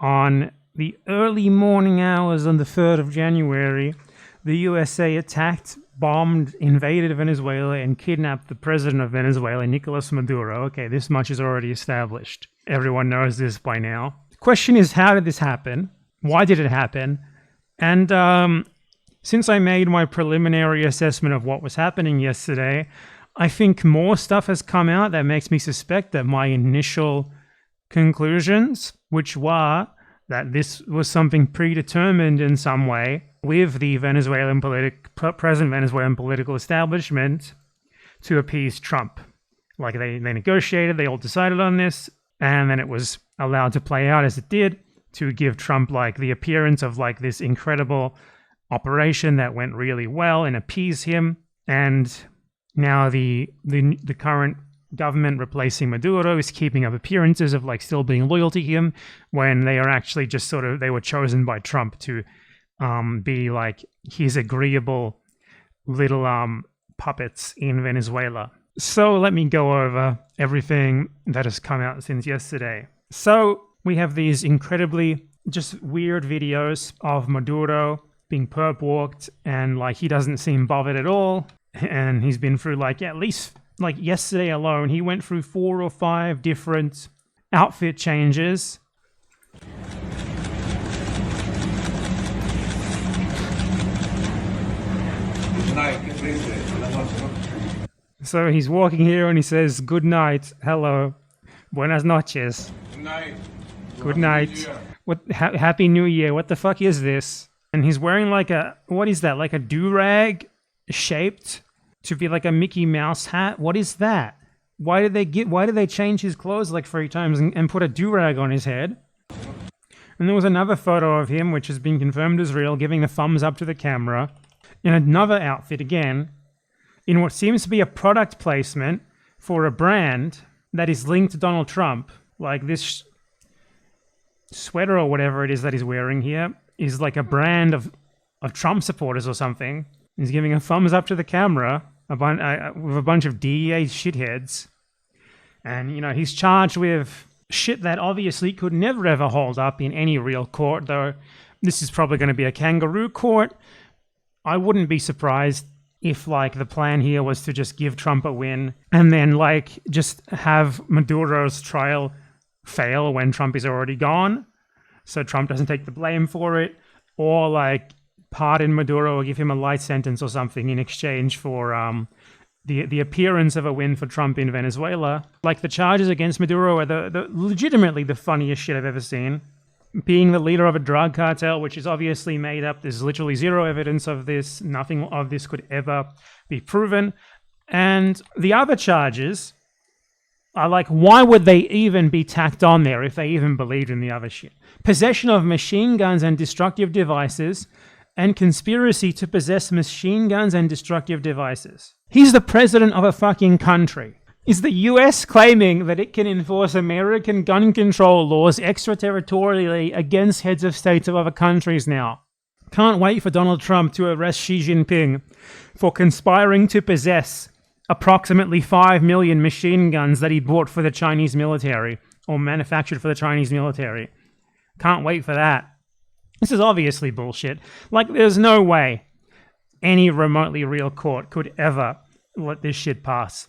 On the early morning hours on the 3rd of January, the USA attacked, bombed, invaded Venezuela, and kidnapped the president of Venezuela, Nicolas Maduro. Okay, this much is already established. Everyone knows this by now. The question is, how did this happen? Why did it happen? And since I made my preliminary assessment of what was happening yesterday, I think more stuff has come out that makes me suspect that my initial conclusions, which were that this was something predetermined in some way with the present Venezuelan political establishment to appease Trump. Like they negotiated, they all decided on this, and then it was allowed to play out as it did to give Trump like the appearance of like this incredible operation that went really well and appease him. And now the current government replacing Maduro is keeping up appearances of like still being loyal to him when they are actually just sort of, they were chosen by Trump to be like his agreeable little puppets in Venezuela. So let me go over everything that has come out since yesterday. So we have these incredibly just weird videos of Maduro being perp walked, and like he doesn't seem bothered at all, and he's been through like at least like yesterday alone, he went through 4 or 5 different outfit changes. So he's walking here and he says, "Good night, hello, buenas noches." Good night. Good night. Happy New Year. What the fuck is this? And he's wearing like what is that? Like a do-rag shaped to be like a Mickey Mouse hat? What is that? Why did they change his clothes like 3 times and put a do-rag on his head? And there was another photo of him, which has been confirmed as real, giving a thumbs up to the camera, in another outfit again, in what seems to be a product placement for a brand that is linked to Donald Trump. Like this sweater or whatever it is that he's wearing here is like a brand of Trump supporters or something. He's giving a thumbs up to the camera with a bunch of DEA shitheads. And, you know, he's charged with shit that obviously could never ever hold up in any real court, though this is probably going to be a kangaroo court. I wouldn't be surprised if, like, the plan here was to just give Trump a win and then, like, just have Maduro's trial fail when Trump is already gone, so Trump doesn't take the blame for it, or, like, pardon Maduro or give him a light sentence or something in exchange for the appearance of a win for Trump in Venezuela. Like, the charges against Maduro are the legitimately the funniest shit I've ever seen. Being the leader of a drug cartel, which is obviously made up. There's literally zero evidence of this. Nothing of this could ever be proven. And the other charges are like, why would they even be tacked on there if they even believed in the other shit? Possession of machine guns and destructive devices, and conspiracy to possess machine guns and destructive devices. He's the president of a fucking country. Is the US claiming that it can enforce American gun control laws extraterritorially against heads of states of other countries now? Can't wait for Donald Trump to arrest Xi Jinping for conspiring to possess approximately 5 million machine guns that he bought for the Chinese military, or manufactured for the Chinese military. Can't wait for that. This is obviously bullshit. Like, there's no way any remotely real court could ever let this shit pass.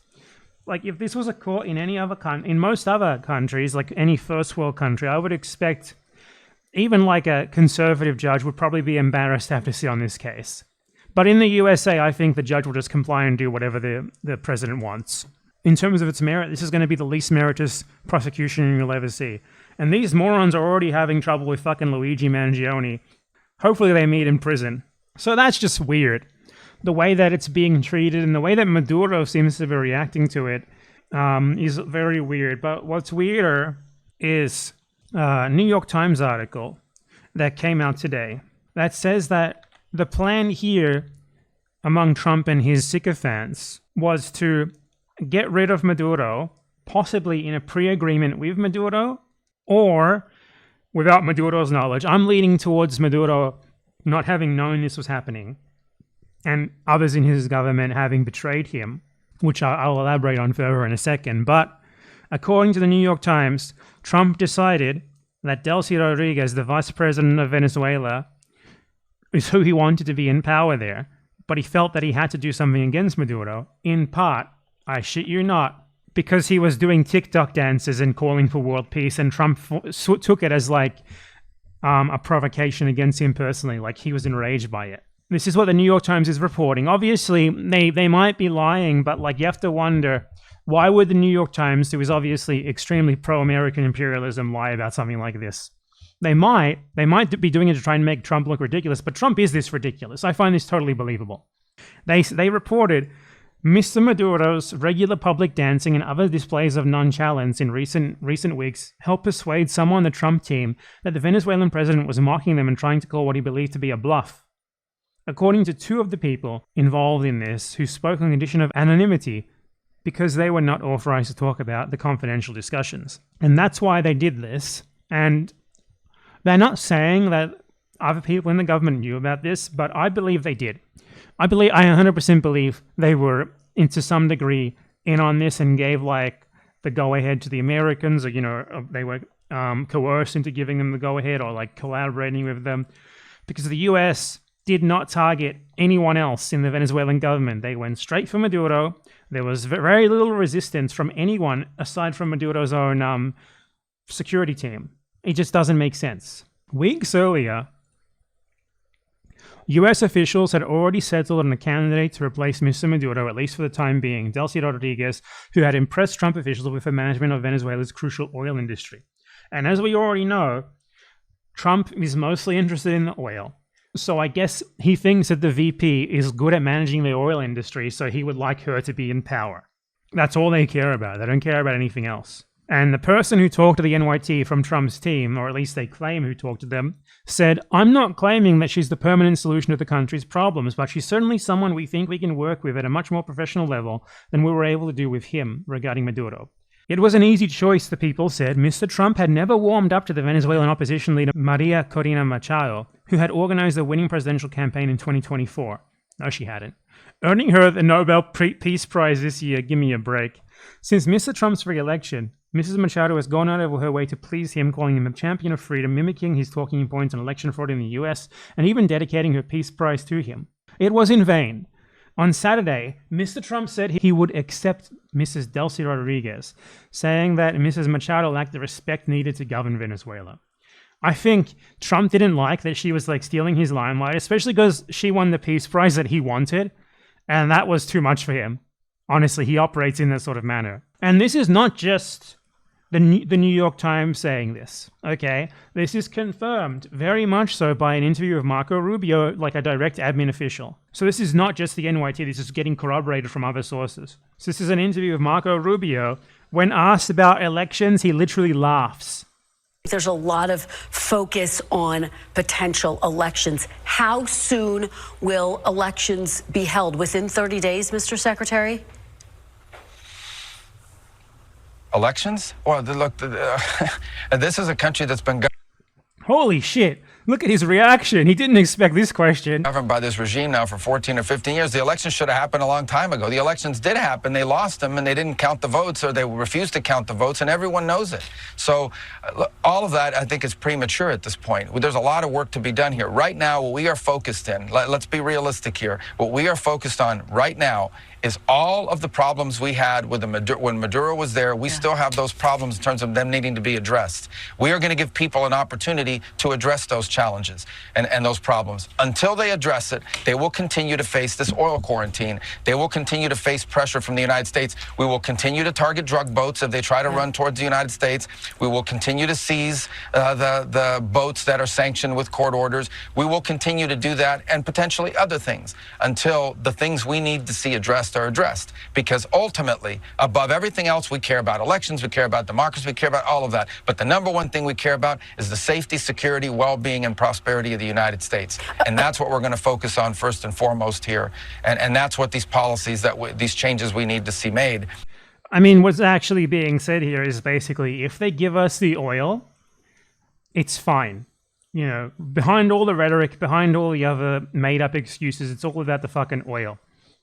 Like, if this was a court in any other in most other countries, like any first world country, I would expect even like a conservative judge would probably be embarrassed to have to sit on this case. But in the USA, I think the judge will just comply and do whatever the president wants. In terms of its merit, this is going to be the least meritorious prosecution you'll ever see. And these morons are already having trouble with fucking Luigi Mangione. Hopefully they meet in prison. So that's just weird. The way that it's being treated and the way that Maduro seems to be reacting to it is very weird. But what's weirder is a New York Times article that came out today that says that the plan here among Trump and his sycophants was to get rid of Maduro, possibly in a pre-agreement with Maduro, or without Maduro's knowledge. I'm leaning towards Maduro not having known this was happening, and others in his government having betrayed him, which I'll elaborate on further in a second. But according to the New York Times, Trump decided that Delcy Rodriguez, the vice president of Venezuela, is who he wanted to be in power there, but he felt that he had to do something against Maduro, in part, I shit you not, because he was doing TikTok dances and calling for world peace, and Trump took it as like a provocation against him personally, like he was enraged by it. This is what the New York Times is reporting. Obviously, they might be lying, but like you have to wonder, why would the New York Times, who is obviously extremely pro-American imperialism, lie about something like this? They might be doing it to try and make Trump look ridiculous, but Trump is this ridiculous. I find this totally believable. They reported Mr. Maduro's regular public dancing and other displays of nonchalance in recent weeks helped persuade some on the Trump team that the Venezuelan president was mocking them and trying to call what he believed to be a bluff. According to two of the people involved in this, who spoke on condition of anonymity because they were not authorized to talk about the confidential discussions. And that's why they did this. And they're not saying that other people in the government knew about this, but I believe they did. I 100% believe they were, to some degree, in on this and gave like the go-ahead to the Americans, or, you know, they were coerced into giving them the go-ahead or like collaborating with them, because the US did not target anyone else in the Venezuelan government. They went straight for Maduro. There was very little resistance from anyone aside from Maduro's own security team. It just doesn't make sense. Weeks earlier, US officials had already settled on a candidate to replace Mr. Maduro, at least for the time being, Delcy Rodriguez, who had impressed Trump officials with the management of Venezuela's crucial oil industry. And as we already know, Trump is mostly interested in the oil. So I guess he thinks that the VP is good at managing the oil industry, so he would like her to be in power. That's all they care about. They don't care about anything else. And the person who talked to the NYT from Trump's team, or at least they claim who talked to them, said, "I'm not claiming that she's the permanent solution to the country's problems, but she's certainly someone we think we can work with at a much more professional level than we were able to do with him regarding Maduro." It was an easy choice, the people said. Mr. Trump had never warmed up to the Venezuelan opposition leader Maria Corina Machado, who had organized the winning presidential campaign in 2024. No, she hadn't. Earning her the Nobel Peace Prize this year, give me a break. Since Mr. Trump's re-election, Mrs. Machado has gone out of her way to please him, calling him a champion of freedom, mimicking his talking points on election fraud in the US, and even dedicating her Peace Prize to him. It was in vain. On Saturday, Mr. Trump said he would accept Mrs. Delcy Rodriguez, saying that Mrs. Machado lacked the respect needed to govern Venezuela. I think Trump didn't like that she was like stealing his limelight, especially because she won the Peace Prize that he wanted, and that was too much for him. Honestly, he operates in that sort of manner. And this is not just the New York Times saying this, okay? This is confirmed very much so by an interview of Marco Rubio, like a direct admin official. So this is not just the NYT, this is getting corroborated from other sources. So this is an interview of Marco Rubio. When asked about elections, he literally laughs. There's a lot of focus on potential elections. How soon will elections be held? Within 30 days, Mr. Secretary? Elections? Well, look, this is a country that's been Holy shit. Look at his reaction. He didn't expect this question. governed by this regime now for 14 or 15 years. The election should have happened a long time ago. The elections did happen. They lost them, and they didn't count the votes, or they refused to count the votes, and everyone knows it. So all of that, I think, is premature at this point. There's a lot of work to be done here. Right now, what we are focused in, let's be realistic here, what we are focused on right now is all of the problems we had with when Maduro was there. We still have those problems in terms of them needing to be addressed. We are going to give people an opportunity to address those challenges and those problems. Until they address it, they will continue to face this oil quarantine. They will continue to face pressure from the United States. We will continue to target drug boats if they try to run towards the United States. We will continue to seize the boats that are sanctioned with court orders. We will continue to do that, and potentially other things, until the things we need to see addressed are addressed. Because ultimately, above everything else, we care about elections, we care about democracy, we care about all of that. But the number one thing we care about is the safety, security, well-being, and prosperity of the United States. And that's what we're going to focus on first and foremost here. And that's what these policies, these changes we need to see made. I mean, what's actually being said here is basically, if they give us the oil, it's fine. You know, behind all the rhetoric, behind all the other made-up excuses, it's all about the fucking oil.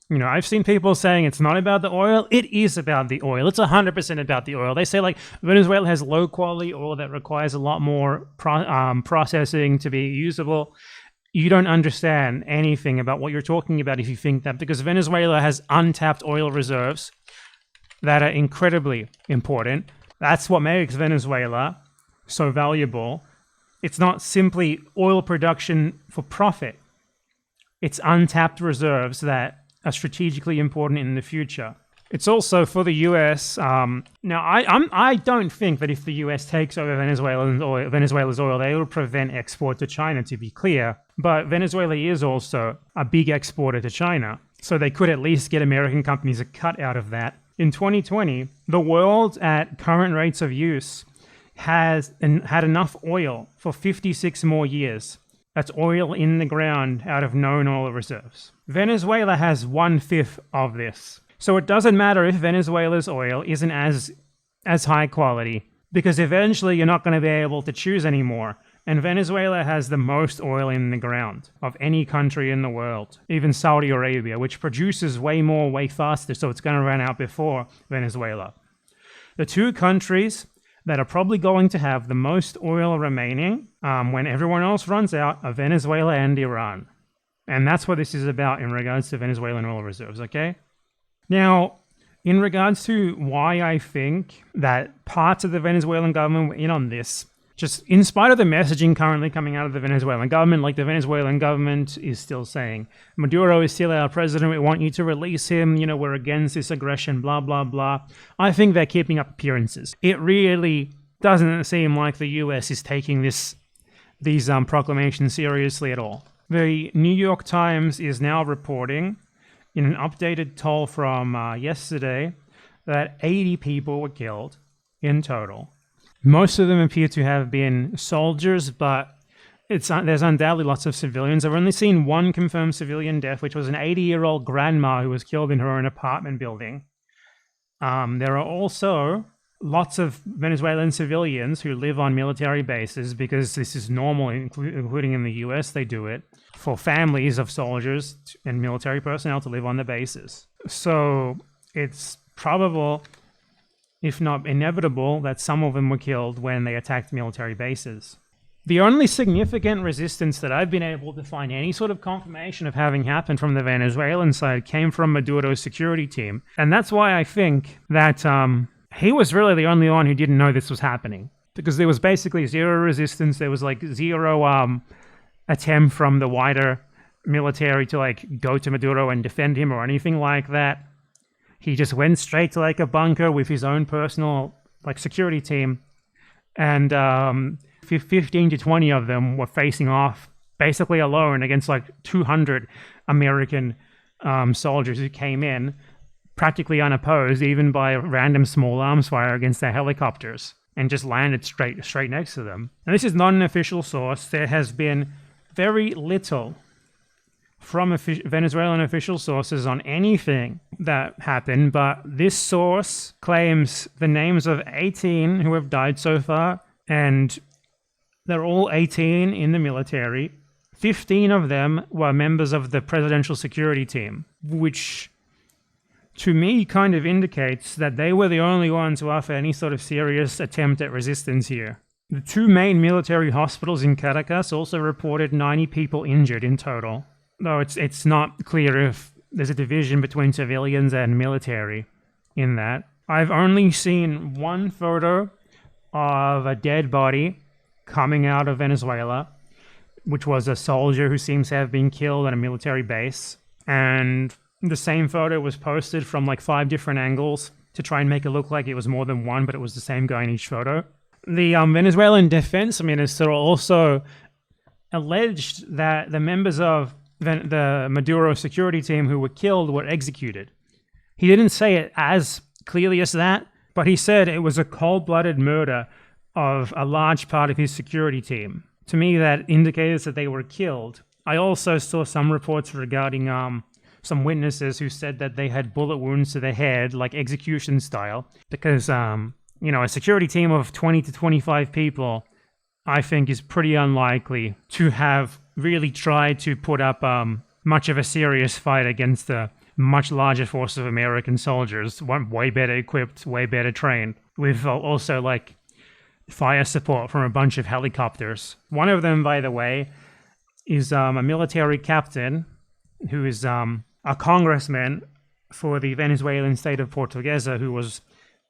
You know, I've seen people saying it's not about the oil. It is about the oil. It's 100% about the oil. They say like Venezuela has low quality oil that requires a lot more processing to be usable. You don't understand anything about what you're talking about if you think that, because Venezuela has untapped oil reserves that are incredibly important. That's what makes Venezuela so valuable. It's not simply oil production for profit. It's untapped reserves that are strategically important in the future. It's also for the US. Now, I don't think that if the US takes over Venezuela's oil, they will prevent export to China, to be clear. But Venezuela is also a big exporter to China, so they could at least get American companies a cut out of that. In 2020, the world at current rates of use had enough oil for 56 more years. That's oil in the ground out of known oil reserves. Venezuela has 1/5 of this. So it doesn't matter if Venezuela's oil isn't as high quality, because eventually you're not going to be able to choose anymore. And Venezuela has the most oil in the ground of any country in the world, even Saudi Arabia, which produces way more, way faster, so it's going to run out before Venezuela. The two countries that are probably going to have the most oil remaining when everyone else runs out are Venezuela and Iran. And that's what this is about in regards to Venezuelan oil reserves, okay? Now, in regards to why I think that parts of the Venezuelan government were in on this, just in spite of the messaging currently coming out of the Venezuelan government, like the Venezuelan government is still saying, Maduro is still our president, we want you to release him, you know, we're against this aggression, blah, blah, blah. I think they're keeping up appearances. It really doesn't seem like the US is taking these proclamations seriously at all. The New York Times is now reporting in an updated toll from yesterday that 80 people were killed in total. Most of them appear to have been soldiers, but there's undoubtedly lots of civilians. I've only seen one confirmed civilian death, which was an 80-year-old grandma who was killed in her own apartment building. There are also lots of Venezuelan civilians who live on military bases, because this is normal, including in the US, they do it, for families of soldiers and military personnel to live on the bases. So it's probable, if not inevitable, that some of them were killed when they attacked military bases. The only significant resistance that I've been able to find any sort of confirmation of having happened from the Venezuelan side came from Maduro's security team. And that's why I think that he was really the only one who didn't know this was happening. Because there was basically zero resistance, there was like zero attempt from the wider military to like go to Maduro and defend him or anything like that. He just went straight to like a bunker with his own personal like security team, and 15 to 20 of them were facing off basically alone against like 200 American soldiers who came in practically unopposed, even by random small arms fire against their helicopters, and just landed straight next to them. And this is not an official source. There has been very little from Venezuelan official sources on anything that happened, but this source claims the names of 18 who have died so far, and they're all 18 in the military. 15 of them were members of the presidential security team, which to me kind of indicates that they were the only ones who offered any sort of serious attempt at resistance here. The two main military hospitals in Caracas also reported 90 people injured in total, though it's not clear if there's a division between civilians and military in that. I've only seen one photo of a dead body coming out of Venezuela, which was a soldier who seems to have been killed at a military base. And the same photo was posted from like 5 different angles to try and make it look like it was more than one, but it was the same guy in each photo. The Venezuelan defense minister also alleged that the members of the Maduro security team who were killed were executed. He didn't say it as clearly as that, but he said it was a cold-blooded murder of a large part of his security team. To me, that indicates that they were killed. I also saw some reports regarding some witnesses who said that they had bullet wounds to the head, like execution style, because a security team of 20 to 25 people, I think, is pretty unlikely to have really tried to put up much of a serious fight against the much larger force of American soldiers, way better equipped, way better trained, with also like fire support from a bunch of helicopters. One of them, by the way, is a military captain who is a congressman for the Venezuelan state of Portuguesa, who was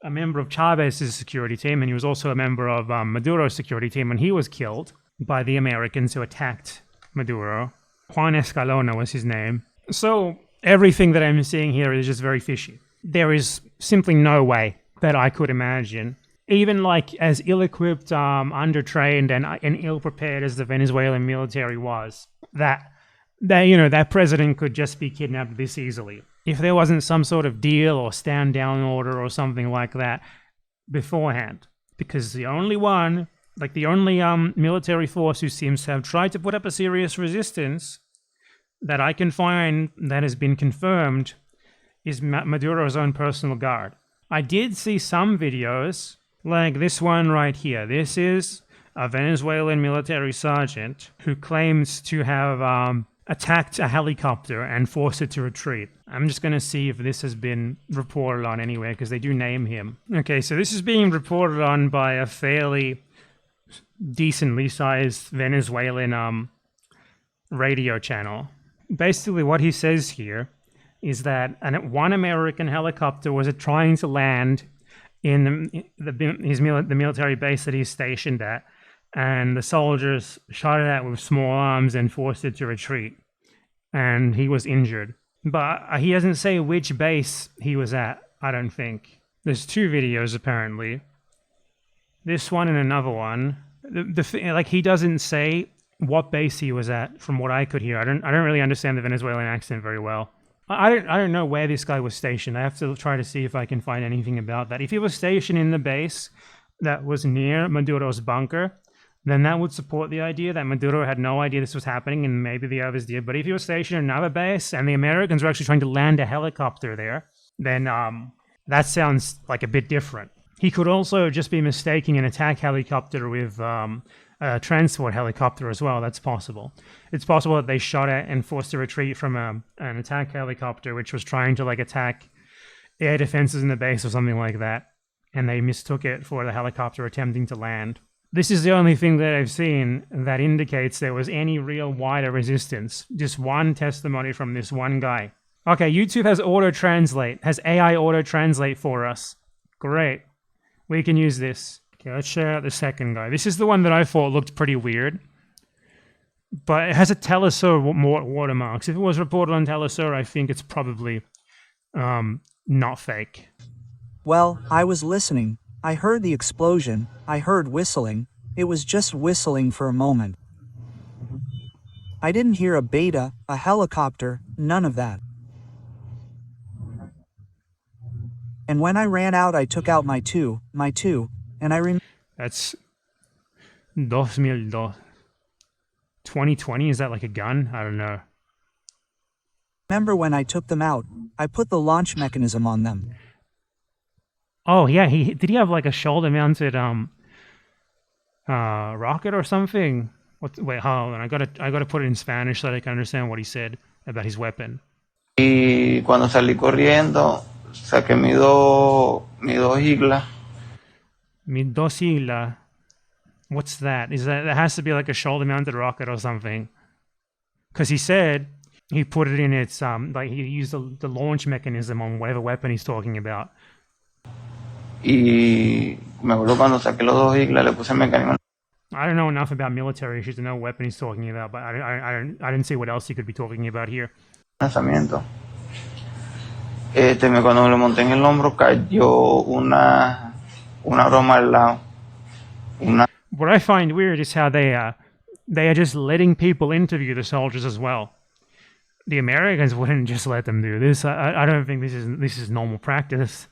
a member of Chavez's security team, and he was also a member of Maduro's security team, and he was killed by the Americans who attacked Maduro. Juan Escalona was his name. So everything that I'm seeing here is just very fishy. There is simply no way that I could imagine, even like as ill-equipped, undertrained, and ill-prepared as the Venezuelan military was, that president could just be kidnapped this easily. If there wasn't some sort of deal or stand-down order or something like that beforehand. Because the only military force who seems to have tried to put up a serious resistance that I can find that has been confirmed is Maduro's own personal guard. I did see some videos, like this one right here. This is a Venezuelan military sergeant who claims to have attacked a helicopter and forced it to retreat. I'm just going to see if this has been reported on anywhere, because they do name him. Okay, so this is being reported on by a fairly decently sized Venezuelan radio channel. Basically what he says here is that one American helicopter was trying to land in the military base that he's stationed at, and the soldiers shot it at with small arms and forced it to retreat, and he was injured. But he doesn't say which base he was at, I don't think. There's two videos apparently. This one and another one. Like, he doesn't say what base he was at, from what I could hear. I don't really understand the Venezuelan accent very well. I don't know where this guy was stationed. I have to try to see if I can find anything about that. If he was stationed in the base that was near Maduro's bunker, then that would support the idea that Maduro had no idea this was happening, and maybe the others did. But if he was stationed in another base and the Americans were actually trying to land a helicopter there, then that sounds like a bit different. He could also just be mistaking an attack helicopter with a transport helicopter as well. That's possible. It's possible that they shot at and forced a retreat from an attack helicopter which was trying to like attack air defenses in the base or something like that, and they mistook it for the helicopter attempting to land. This is the only thing that I've seen that indicates there was any real wider resistance. Just one testimony from this one guy. Okay, YouTube has auto-translate, has AI auto-translate for us. Great. We can use this. Okay, let's share out the second guy. This is the one that I thought looked pretty weird. But it has a Telesur watermarks. If it was reported on Telesur, I think it's probably not fake. Well, I was listening. I heard the explosion. I heard whistling. It was just whistling for a moment. I didn't hear a beta, a helicopter, none of that. And when I ran out, I took out my two, and I That's 2002. 2020, is that like a gun? I don't know. remember when I took them out, I put the launch mechanism on them. Oh yeah, did he have like a shoulder-mounted rocket or something? Wait, hold on. I gotta put it in Spanish so that I can understand what he said about his weapon. Y cuando salí corriendo, saqué mis dos iglas. Mi dos isla. What's that? That has to be like a shoulder-mounted rocket or something? Because he said he put it in its like he used the launch mechanism on whatever weapon he's talking about. Y me acuerdo cuando saqué los dos iglas, le puse el mecanismo. I don't know enough about military issues to know what weapon he's talking about, but I didn't see what else he could be talking about here. Lanzamiento. Cuando me lo monté en el hombro, cayó una broma al lado. What I find weird is how they are just letting people interview the soldiers as well. The Americans wouldn't just let them do this. I don't think this is normal practice.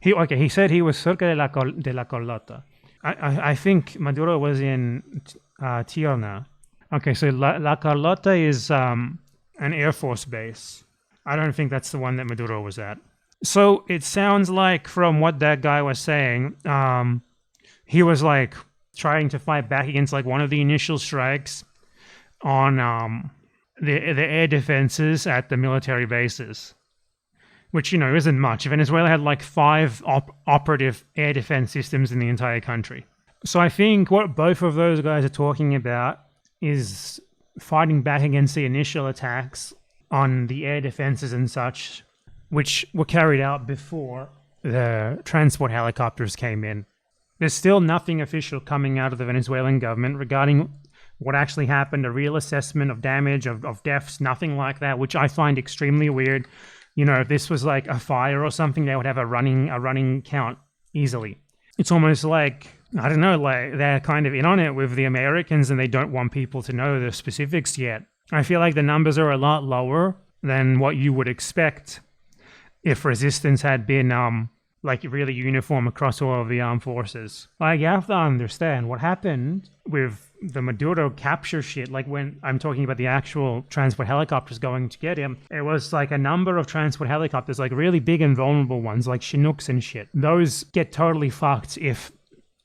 He said he was cerca de la Carlota. I think Maduro was in Tierna. Okay, so La Carlota is an Air Force base. I don't think that's the one that Maduro was at. So it sounds like from what that guy was saying, he was like trying to fight back against like one of the initial strikes on the air defenses at the military bases, which, you know, isn't much. Venezuela had like 5 operative air defense systems in the entire country. So I think what both of those guys are talking about is fighting back against the initial attacks on the air defenses and such, which were carried out before the transport helicopters came in. There's still nothing official coming out of the Venezuelan government regarding what actually happened, a real assessment of damage, of deaths, nothing like that, which I find extremely weird. You know, if this was like a fire or something, they would have a running count easily. It's almost like, I don't know, like they're kind of in on it with the Americans and they don't want people to know the specifics yet. I feel like the numbers are a lot lower than what you would expect if resistance had been like really uniform across all of the armed forces. Like, you have to understand what happened with the Maduro capture shit. Like, when I'm talking about the actual transport helicopters going to get him, it was like a number of transport helicopters, like really big and vulnerable ones, like Chinooks and shit. Those get totally fucked if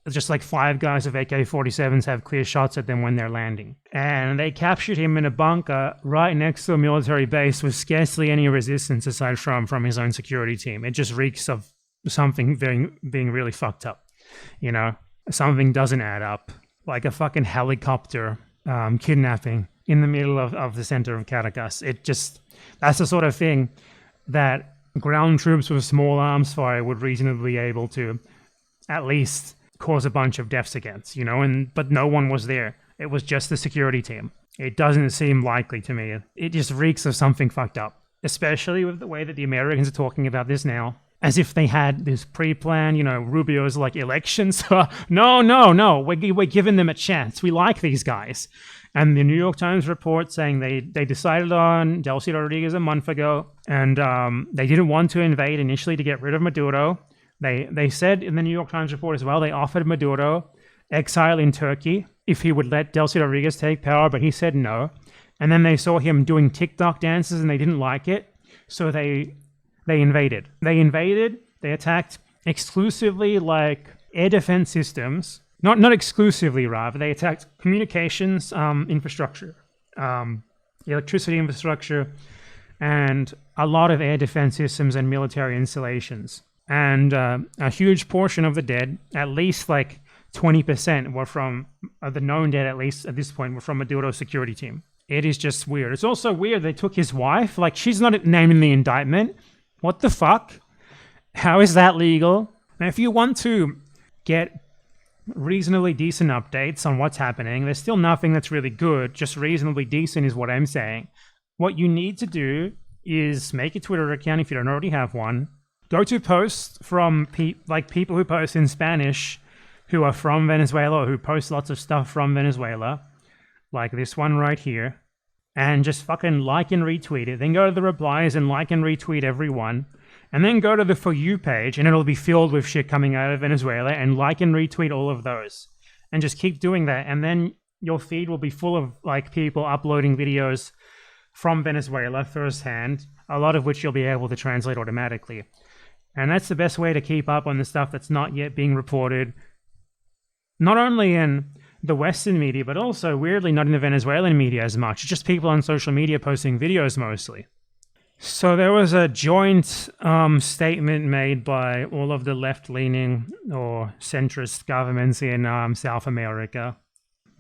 just like 5 guys with AK-47s have clear shots at them when they're landing. And they captured him in a bunker right next to a military base with scarcely any resistance aside from his own security team. It just reeks of something being really fucked up. You know, something doesn't add up. Like a fucking helicopter kidnapping in the middle of the center of Caracas. That's the sort of thing that ground troops with small arms fire would reasonably be able to at least cause a bunch of deaths against, you know, but no one was there. It was just the security team. It doesn't seem likely to me. It just reeks of something fucked up, especially with the way that the Americans are talking about this now, as if they had this pre-plan, you know, Rubio's like elections. No, we're giving them a chance. We like these guys. And the New York Times report saying they decided on Delcy Rodriguez a month ago, and they didn't want to invade initially to get rid of Maduro. They said in the New York Times report as well, they offered Maduro exile in Turkey if he would let Delcy Rodriguez take power, but he said no. And then they saw him doing TikTok dances and they didn't like it, so they invaded. They attacked exclusively like air defense systems. Not exclusively, rather. They attacked communications infrastructure, electricity infrastructure, and a lot of air defense systems and military installations. And a huge portion of the dead, at least like 20%, were from the known dead, at least at this point, were from Maduro's security team. It is just weird. It's also weird they took his wife. Like, she's not named in the indictment. What the fuck? How is that legal? Now, if you want to get reasonably decent updates on what's happening, there's still nothing that's really good. Just reasonably decent is what I'm saying. What you need to do is make a Twitter account if you don't already have one. Go to posts from people who post in Spanish who are from Venezuela or who post lots of stuff from Venezuela, like this one right here, and just fucking like and retweet it. Then go to the replies and like and retweet everyone. And then go to the For You page and it'll be filled with shit coming out of Venezuela, and like and retweet all of those. And just keep doing that. And then your feed will be full of like people uploading videos from Venezuela firsthand, a lot of which you'll be able to translate automatically. And that's the best way to keep up on the stuff that's not yet being reported, not only in the Western media, but also, weirdly, not in the Venezuelan media as much. It's just people on social media posting videos mostly. So there was a joint statement made by all of the left-leaning or centrist governments in South America,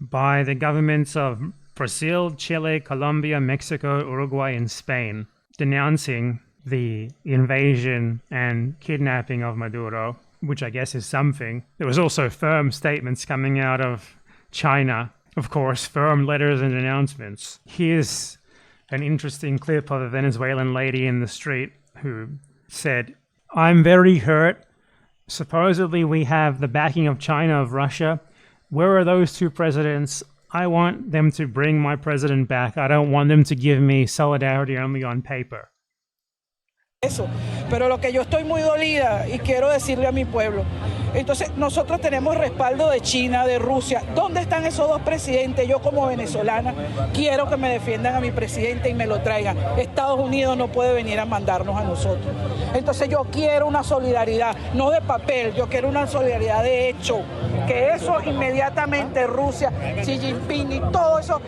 by the governments of Brazil, Chile, Colombia, Mexico, Uruguay, and Spain, denouncing the invasion and kidnapping of Maduro, which I guess is something. There was also firm statements coming out of China, of course, firm letters and announcements. Here's an interesting clip of a Venezuelan lady in the street who said, "I'm very hurt. Supposedly we have the backing of China, of Russia. Where are those 2 presidents? I want them to bring my president back. I don't want them to give me solidarity only on paper." Eso, pero lo que yo estoy muy dolida y quiero decirle a mi pueblo, Entonces, nosotros tenemos respaldo de China, de Rusia. ¿Dónde están esos dos presidentes? Yo como venezolana quiero que me defiendan a mi presidente y me lo traigan. Estados Unidos no puede venir a mandarnos a nosotros. Entonces yo quiero una solidaridad, no de papel, yo quiero una solidaridad de hecho. Que eso inmediatamente Rusia, Xi Jinping y todo eso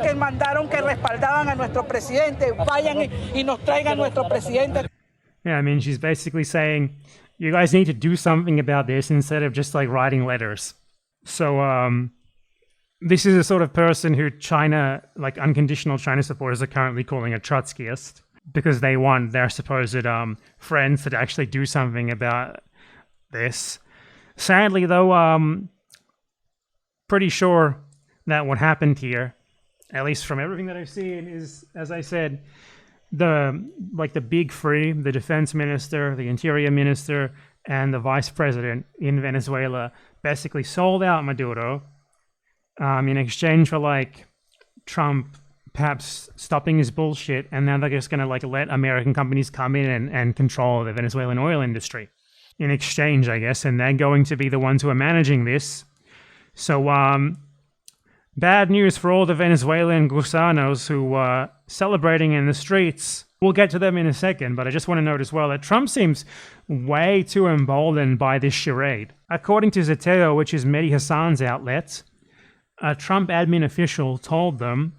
que mandaron, que respaldaban a nuestro presidente, vayan y nos traigan a nuestro presidente. Yeah, I mean, she's basically saying, you guys need to do something about this instead of just like writing letters. So, this is a sort of person who China, like unconditional China supporters are currently calling a Trotskyist because they want their supposed friends to actually do something about this. Sadly, though, pretty sure that what happened here, at least from everything that I've seen, is, as I said, the big three, the defense minister, the interior minister, and the vice president in Venezuela basically sold out Maduro in exchange for like Trump perhaps stopping his bullshit, and now they're just gonna like let American companies come in and control the Venezuelan oil industry in exchange, I guess, and they're going to be the ones who are managing this. So bad news for all the Venezuelan gusanos who are celebrating in the streets. We'll get to them in a second, but I just want to note as well that Trump seems way too emboldened by this charade. According to Zeteo, which is Mehdi Hassan's outlet, a Trump admin official told them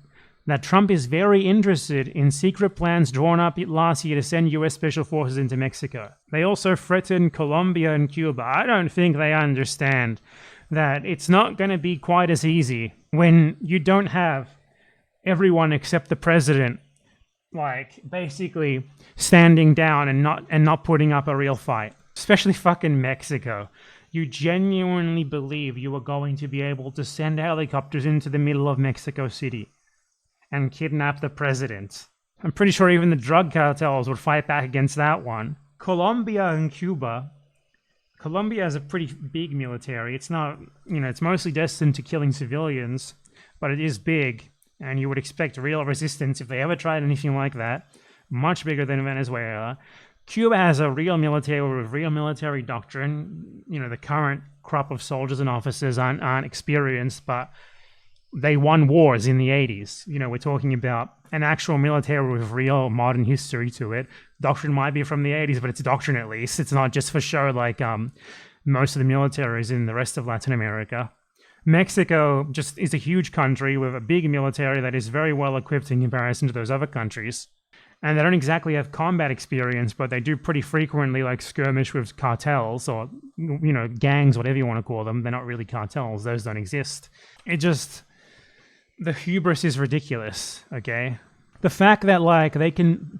that Trump is very interested in secret plans drawn up last year to send US special forces into Mexico. They also threatened Colombia and Cuba. I don't think they understand that it's not going to be quite as easy when you don't have everyone except the president, like, basically standing down and not putting up a real fight. Especially fucking Mexico. You genuinely believe you are going to be able to send helicopters into the middle of Mexico City and kidnap the president. I'm pretty sure even the drug cartels would fight back against that one. Colombia and Cuba. Colombia has a pretty big military. It's not, it's mostly destined to killing civilians, but it is big, and you would expect real resistance if they ever tried anything like that. Much bigger than Venezuela. Cuba has a real military with real military doctrine. The current crop of soldiers and officers aren't experienced, but they won wars in the 80s. We're talking about an actual military with real modern history to it. Doctrine might be from the 80s, but it's doctrine at least. It's not just for show like most of the militaries in the rest of Latin America. Mexico just is a huge country with a big military that is very well equipped in comparison to those other countries. And they don't exactly have combat experience, but they do pretty frequently like skirmish with cartels or, gangs, whatever you want to call them. They're not really cartels. Those don't exist. The hubris is ridiculous, okay? The fact that, they can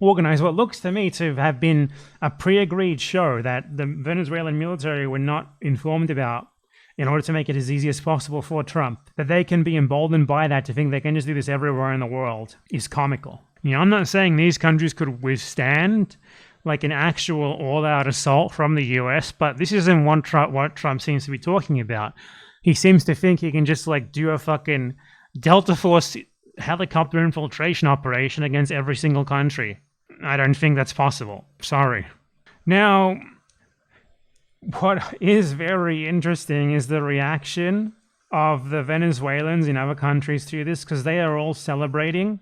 organize what looks to me to have been a pre-agreed show that the Venezuelan military were not informed about in order to make it as easy as possible for Trump, that they can be emboldened by that to think they can just do this everywhere in the world is comical. I'm not saying these countries could withstand an actual all-out assault from the US, but this isn't what Trump seems to be talking about. He seems to think he can just do a fucking Delta Force helicopter infiltration operation against every single country. I don't think that's possible. Sorry. Now, what is very interesting is the reaction of the Venezuelans in other countries to this, because they are all celebrating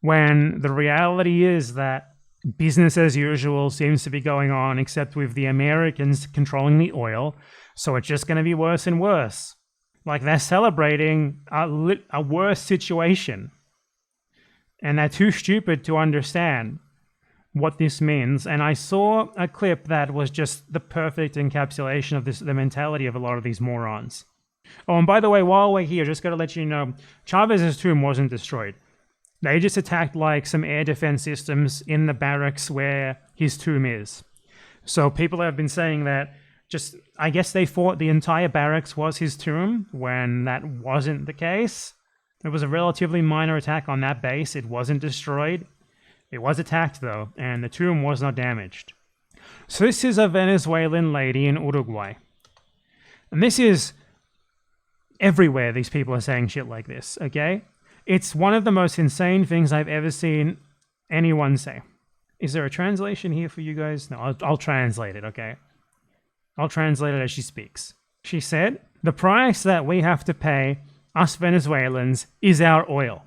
when the reality is that business as usual seems to be going on, except with the Americans controlling the oil. So it's just going to be worse and worse. They're celebrating a worse situation. And they're too stupid to understand what this means. And I saw a clip that was just the perfect encapsulation of the mentality of a lot of these morons. Oh, and by the way, while we're here, just got to let you know, Chavez's tomb wasn't destroyed. They just attacked some air defense systems in the barracks where his tomb is. So people have been saying that I guess they thought the entire barracks was his tomb when that wasn't the case. It was a relatively minor attack on that base. It wasn't destroyed. It was attacked though, and the tomb was not damaged. So this is a Venezuelan lady in Uruguay. And this is everywhere these people are saying shit like this, okay? It's one of the most insane things I've ever seen anyone say. Is there a translation here for you guys? No, I'll translate it, okay? I'll translate it as she speaks. She said, "The price that we have to pay, us Venezuelans, is our oil.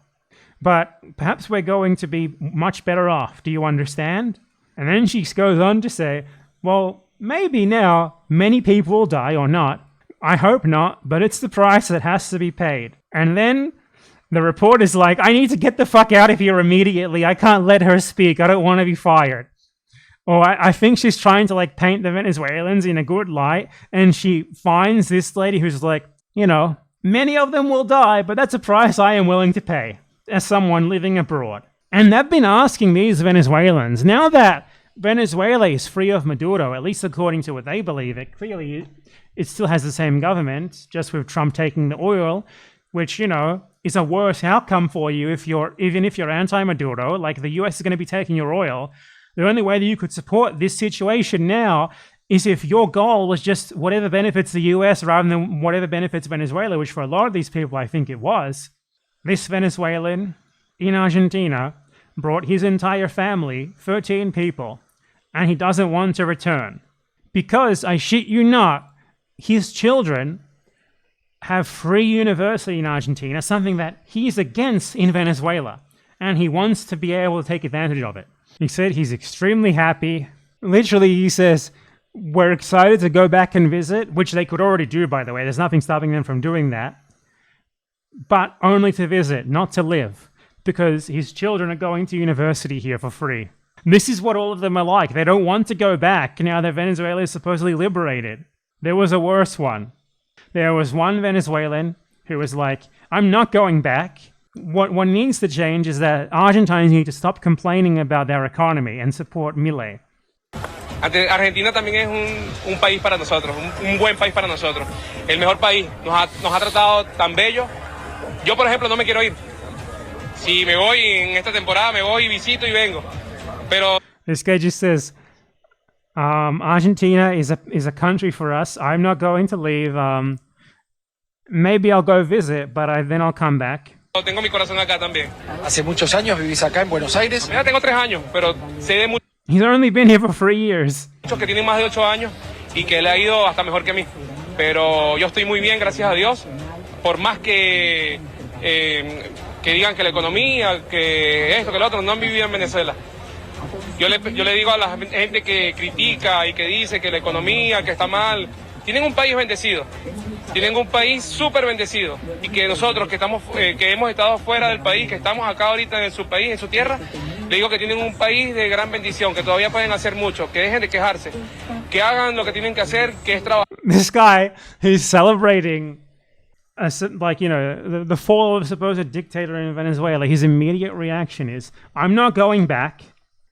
But perhaps we're going to be much better off, do you understand?" And then she goes on to say, "Well, maybe now many people will die or not. I hope not, but it's the price that has to be paid." And then the reporter's like, "I need to get the fuck out of here immediately. I can't let her speak. I don't want to be fired." Or I think she's trying to like paint the Venezuelans in a good light, and she finds this lady who's like, you know, "Many of them will die, but that's a price I am willing to pay as someone living abroad." And they've been asking these Venezuelans, now that Venezuela is free of Maduro, at least according to what they believe, clearly it still has the same government, just with Trump taking the oil, which, you know, is a worse outcome for you even if you're anti-Maduro. Like, the US is going to be taking your oil. The only way that you could support this situation now is if your goal was just whatever benefits the US rather than whatever benefits Venezuela, which for a lot of these people, I think it was. This Venezuelan in Argentina brought his entire family, 13 people, and he doesn't want to return. Because, I shit you not, his children have free university in Argentina, something that he's against in Venezuela, and he wants to be able to take advantage of it. He said he's extremely happy. Literally, he says, "We're excited to go back and visit," which they could already do, by the way. There's nothing stopping them from doing that. But only to visit, not to live, because his children are going to university here for free. This is what all of them are like. They don't want to go back now that Venezuela is supposedly liberated. There was a worse one. There was one Venezuelan who was like, "I'm not going back. What needs to change is that Argentines need to stop complaining about their economy and support Milei." Argentina también es un país para nosotros, un buen país para nosotros. El mejor país. Nos ha tratado tan bello. Yo, por ejemplo, no me quiero ir. Si me voy en esta temporada, me voy, visito y vengo. Pero This guy just says, Argentina is a country for us. I'm not going to leave. Maybe I'll go visit, but then I'll come back. tengo mi corazón acá también. ¿Hace muchos años vivís acá en Buenos Aires? Mira, tengo 3 años, pero sé de muchos He's only been here for 3 years. que tienen más de 8 años y que le ha ido hasta mejor que a mí. Pero yo estoy muy bien, gracias a Dios. Por más que digan que la economía, que esto, que lo otro, no han vivido en Venezuela. Yo le digo a la gente que critica y que dice que la economía, que está mal, tienen un país bendecido. Tienen un país súper bendecido. Y que nosotros que hemos estado fuera del país, que estamos acá ahorita en su país, en su tierra, le digo que tienen un país de gran bendición, que todavía pueden hacer mucho, que dejen de quejarse, que hagan lo que tienen que hacer, que es trabajar. This guy, he's celebrating, the fall of a supposed dictator in Venezuela. His immediate reaction is, "I'm not going back.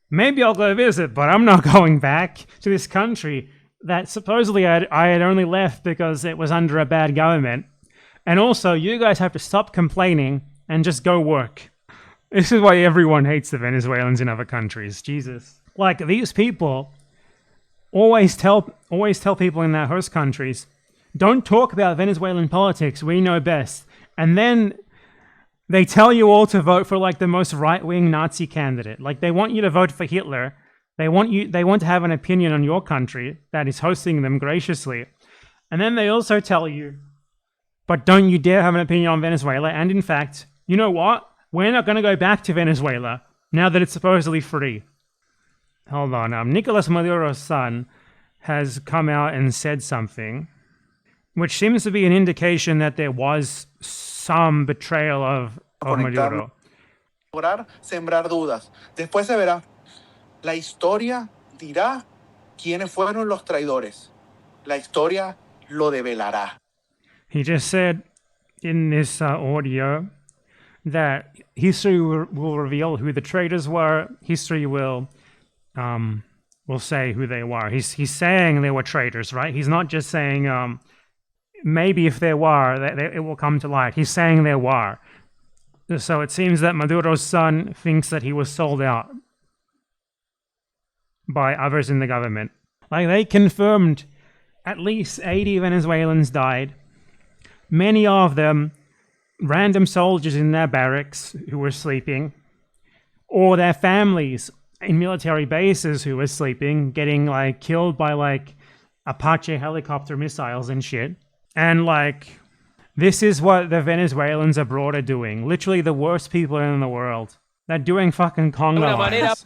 Maybe I'll go visit, but I'm not going back to this country that supposedly I had only left because it was under a bad government. And also, you guys have to stop complaining and just go work." This is why everyone hates the Venezuelans in other countries. Jesus. Like, these people always tell people in their host countries, "Don't talk about Venezuelan politics, we know best." And then they tell you all to vote for like the most right-wing Nazi candidate. Like, they want you to vote for Hitler. They want to have an opinion on your country that is hosting them graciously. And then they also tell you, "But don't you dare have an opinion on Venezuela. And in fact, you know what? We're not going to go back to Venezuela now that it's supposedly free." Hold on. Nicolas Maduro's son has come out and said something, which seems to be an indication that there was some betrayal of Maduro. Lograr sembrar dudas. Después se verá. La historia dirá quiénes fueron los traidores. La historia lo develará. He just said in this audio that history will reveal who the traitors were. History will say who they were. He's saying they were traitors, right? He's not just saying maybe if there were, it will come to light. He's saying there were. So it seems that Maduro's son thinks that he was sold out by others in the government. Like, they confirmed at least 80 Venezuelans died. Many of them random soldiers in their barracks who were sleeping, or their families in military bases who were sleeping, getting like killed by like Apache helicopter missiles and shit. And like, this is what the Venezuelans abroad are doing. Literally the worst people in the world. They're doing fucking conga lines.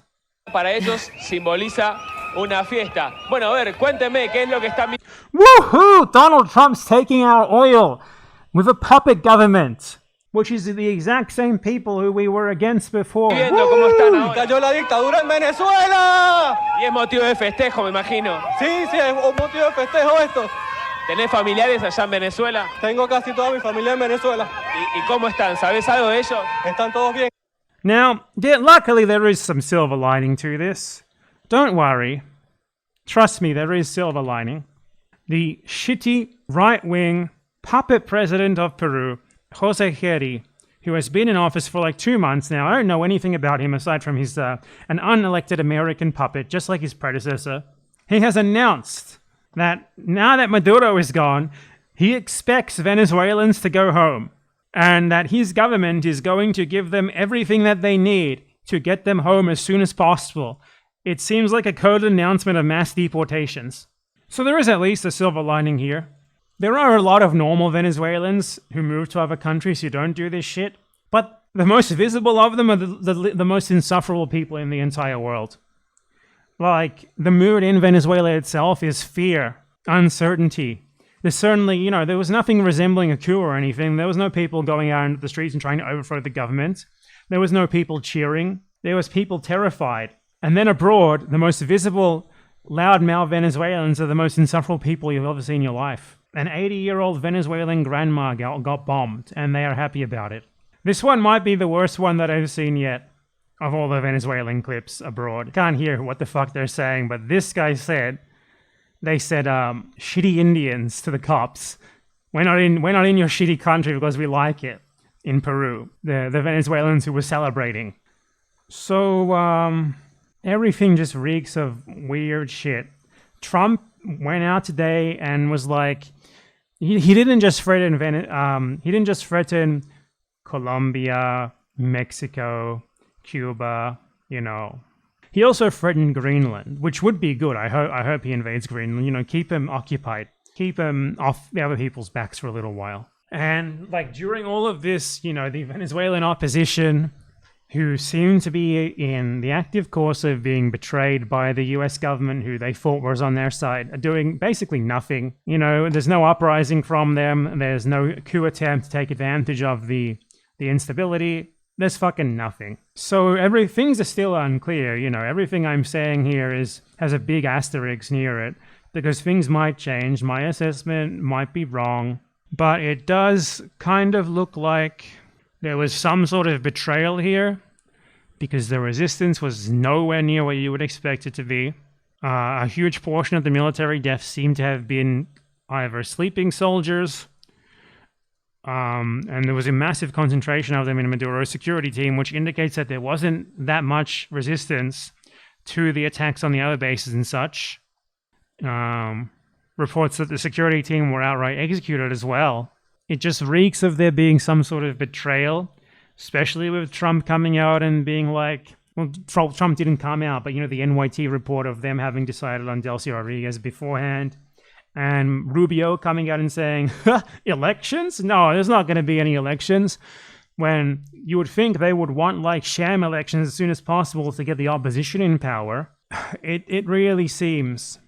Para ellos simboliza una fiesta. Bueno, a ver, cuénteme qué es lo que están viendo. Woohoo! Donald Trump's taking our oil with a puppet government, which is the exact same people who we were against before. ¿Cómo están ahora? Cayó la dictadura en Venezuela. Y es motivo de festejo, me imagino. Sí, es un motivo de festejo esto. ¿Tenés familiares allá en Venezuela? Tengo casi toda mi familia en Venezuela. ¿Y cómo están? ¿Sabés algo de ellos? Están todos bien. Now, luckily there is some silver lining to this. Don't worry. Trust me, there is silver lining. The shitty right-wing puppet president of Peru, Jose Geri, who has been in office for like 2 months now. I don't know anything about him aside from he's an unelected American puppet, just like his predecessor. He has announced that now that Maduro is gone, he expects Venezuelans to go home, and that his government is going to give them everything that they need to get them home as soon as possible. It seems like a coded announcement of mass deportations. So there is at least a silver lining here. There are a lot of normal Venezuelans who move to other countries who don't do this shit, but the most visible of them are the most insufferable people in the entire world. Like, the mood in Venezuela itself is fear, uncertainty. There's certainly, there was nothing resembling a coup or anything. There was no people going out into the streets and trying to overthrow the government. There was no people cheering. There was people terrified. And then abroad, the most visible, loudmouth Venezuelans are the most insufferable people you've ever seen in your life. An 80-year-old Venezuelan grandma got bombed, and they are happy about it. This one might be the worst one that I've seen yet, of all the Venezuelan clips abroad. Can't hear what the fuck they're saying, but this guy said, shitty Indians to the cops. We're not in your shitty country because we like it. In Peru, the Venezuelans who were celebrating. So, everything just reeks of weird shit. Trump went out today and was like, he didn't just threaten Colombia, Mexico, Cuba, He also threatened Greenland, which would be good. I hope he invades Greenland. Keep him occupied. Keep him off the other people's backs for a little while. And during all of this, the Venezuelan opposition, who seem to be in the active course of being betrayed by the US government, who they thought was on their side, are doing basically nothing. There's no uprising from them. There's no coup attempt to take advantage of the instability. There's fucking nothing. So things are still unclear. Everything I'm saying here has a big asterisk near it, because things might change. My assessment might be wrong, but it does kind of look like there was some sort of betrayal here, because the resistance was nowhere near what you would expect it to be. A huge portion of the military deaths seem to have been either sleeping soldiers, and there was a massive concentration of them in Maduro's security team, which indicates that there wasn't that much resistance to the attacks on the other bases and such. Reports that the security team were outright executed as well. It just reeks of there being some sort of betrayal, especially with Trump coming out and being like, well, Trump didn't come out, but the NYT report of them having decided on Delcy Rodriguez beforehand, and Rubio coming out and saying, elections? No, there's not going to be any elections, when you would think they would want sham elections as soon as possible to get the opposition in power. It really seems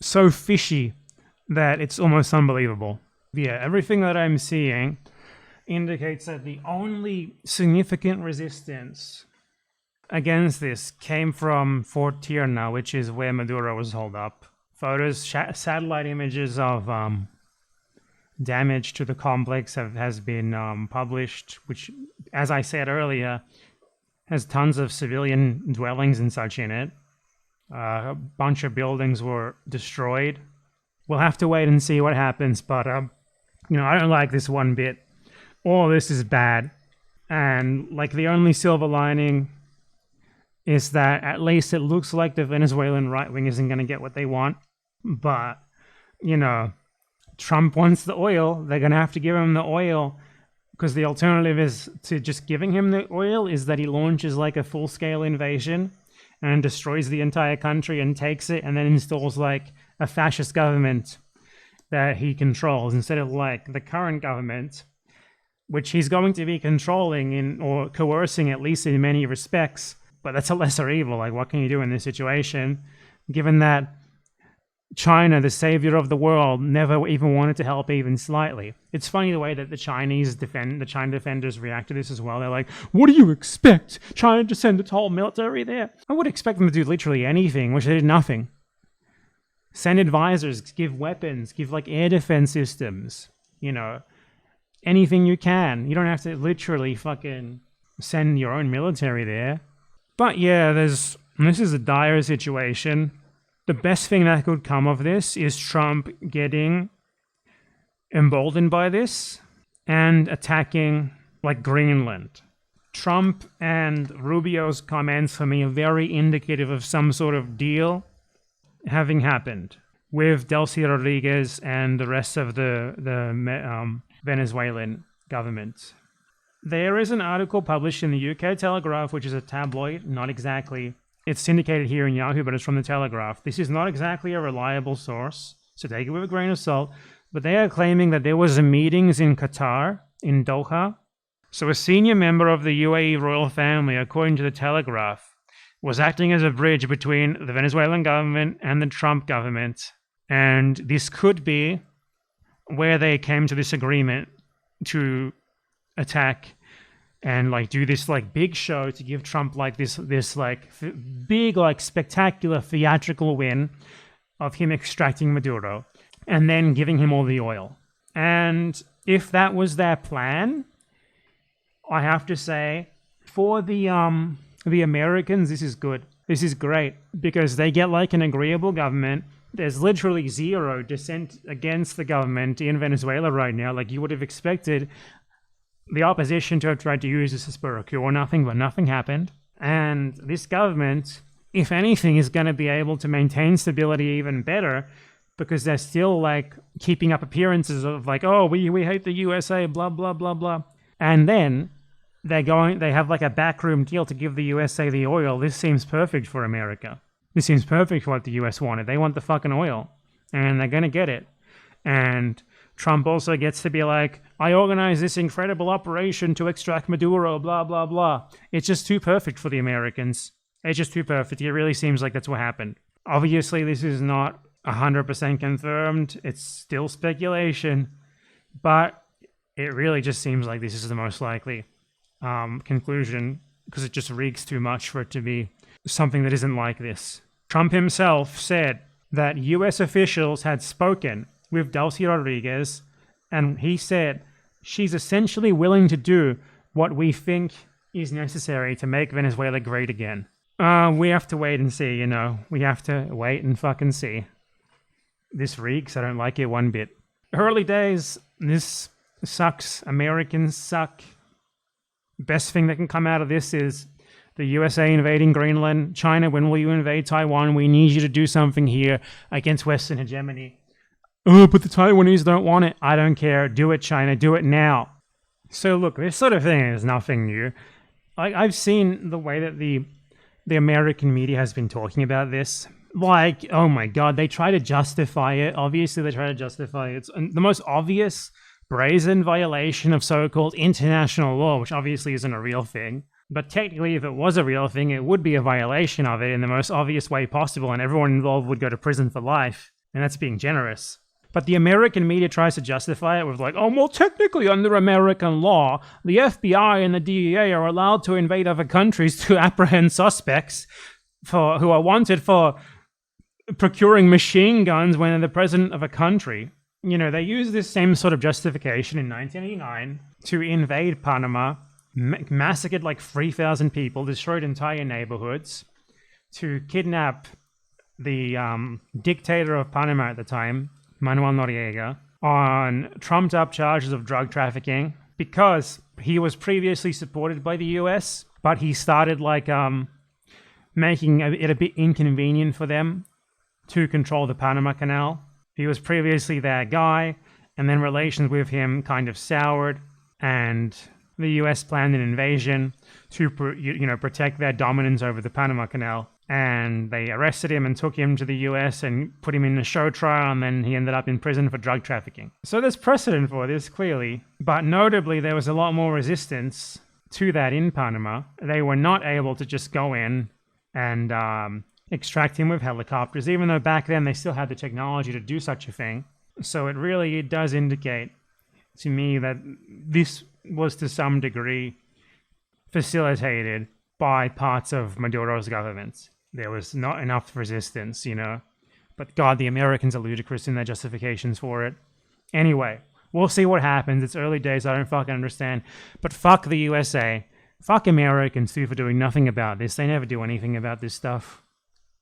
so fishy that it's almost unbelievable. Yeah, everything that I'm seeing indicates that the only significant resistance against this came from Fort Tierna, which is where Maduro was holed up. Photos, satellite images of damage to the complex has been published, which, as I said earlier, has tons of civilian dwellings and such in it. A bunch of buildings were destroyed. We'll have to wait and see what happens, but I don't like this one bit. All this is bad. And the only silver lining is that at least it looks like the Venezuelan right wing isn't going to get what they want. But, Trump wants the oil. They're going to have to give him the oil, because the alternative is to just giving him the oil is that he launches a full-scale invasion and destroys the entire country and takes it, and then installs a fascist government that he controls instead of like the current government, which he's going to be controlling in or coercing at least in many respects. But that's a lesser evil. Like, what can you do in this situation, given that China, the savior of the world, never even wanted to help even slightly? It's funny the way that the China defenders react to this as well. They're like, what do you expect? China to send its whole military there? I would expect them to do literally anything, which they did nothing. Send advisors, give weapons, give like air defense systems, you know, anything you can. You don't have to literally fucking send your own military there. But yeah, this is a dire situation. The best thing that could come of this is Trump getting emboldened by this and attacking like Greenland. Trump and Rubio's comments for me are very indicative of some sort of deal having happened with Delcy Rodriguez and the rest of the Venezuelan government. There is an article published in the UK Telegraph, which is a tabloid, not exactly. It's syndicated here in Yahoo, but it's from the Telegraph. This is not exactly a reliable source, so take it with a grain of salt. But they are claiming that there was a meetings in Qatar, in Doha. So a senior member of the UAE royal family, according to the Telegraph, was acting as a bridge between the Venezuelan government and the Trump government. And this could be where they came to this agreement to attack and like do this like big show to give Trump like this like big like spectacular theatrical win of him extracting Maduro and then giving him all the oil. And if that was their plan, I have to say for the Americans, this is good. This is great because they get like an agreeable government. There's literally zero dissent against the government in Venezuela right now. Like you would have expected the opposition to have tried to use this as a cure or nothing, but nothing happened. And this government, if anything, is going to be able to maintain stability even better because they're still like keeping up appearances of like, oh, we hate the USA, blah, blah, blah, blah. And then they have like a backroom deal to give the USA the oil. This seems perfect for America. This seems perfect for what the US wanted. They want the fucking oil and they're going to get it. And Trump also gets to be like, I organized this incredible operation to extract Maduro, blah, blah, blah. It's just too perfect for the Americans. It's just too perfect. It really seems like that's what happened. Obviously, this is not 100% confirmed. It's still speculation. But it really just seems like this is the most likely conclusion because it just reeks too much for it to be something that isn't like this. Trump himself said that US officials had spoken with Delcy Rodriguez, and he said she's essentially willing to do what we think is necessary to make Venezuela great again. We have to wait and see, you know. We have to wait and fucking see. This reeks. I don't like it one bit. Early days. This sucks. Americans suck. Best thing that can come out of this is the USA invading Greenland. China, when will you invade Taiwan? We need you to do something here against Western hegemony. Oh, but the Taiwanese don't want it. I don't care. Do it, China. Do it now. So look, this sort of thing is nothing new. I've seen the way that the American media has been talking about this. Like, oh my God, they try to justify it. Obviously, they try to justify it. It's the most obvious brazen violation of so-called international law, which obviously isn't a real thing. But technically, if it was a real thing, it would be a violation of it in the most obvious way possible, and everyone involved would go to prison for life. And that's being generous. But the American media tries to justify it with like, oh, well, technically under American law, the FBI and the DEA are allowed to invade other countries to apprehend suspects who are wanted for procuring machine guns when they're the president of a country. You know, they used this same sort of justification in 1989 to invade Panama, massacred like 3,000 people, destroyed entire neighborhoods, to kidnap the dictator of Panama at the time, Manuel Noriega, on trumped up charges of drug trafficking because he was previously supported by the US, but he started like making it a bit inconvenient for them to control the Panama Canal. He was previously their guy, and then relations with him kind of soured, and the US planned an invasion to protect their dominance over the Panama Canal. and they arrested him and took him to the US and put him in a show trial, and then he ended up in prison for drug trafficking. So there's precedent for this, clearly, but notably there was a lot more resistance to that in Panama. They were not able to just go in and extract him with helicopters, even though back then they still had the technology to do such a thing. So it does indicate to me that this was to some degree facilitated by parts of Maduro's government. There was not enough resistance, you know. But God, the Americans are ludicrous in their justifications for it. Anyway, we'll see what happens. It's early days, I don't fucking understand. But fuck the USA. Fuck Americans too for doing nothing about this. They never do anything about this stuff.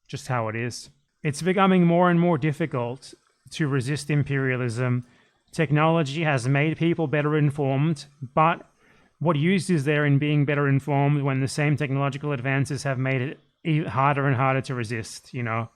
Just how it is. It's becoming more and more difficult to resist imperialism. Technology has made people better informed, but what use is there in being better informed when the same technological advances have made it harder and harder to resist, you know?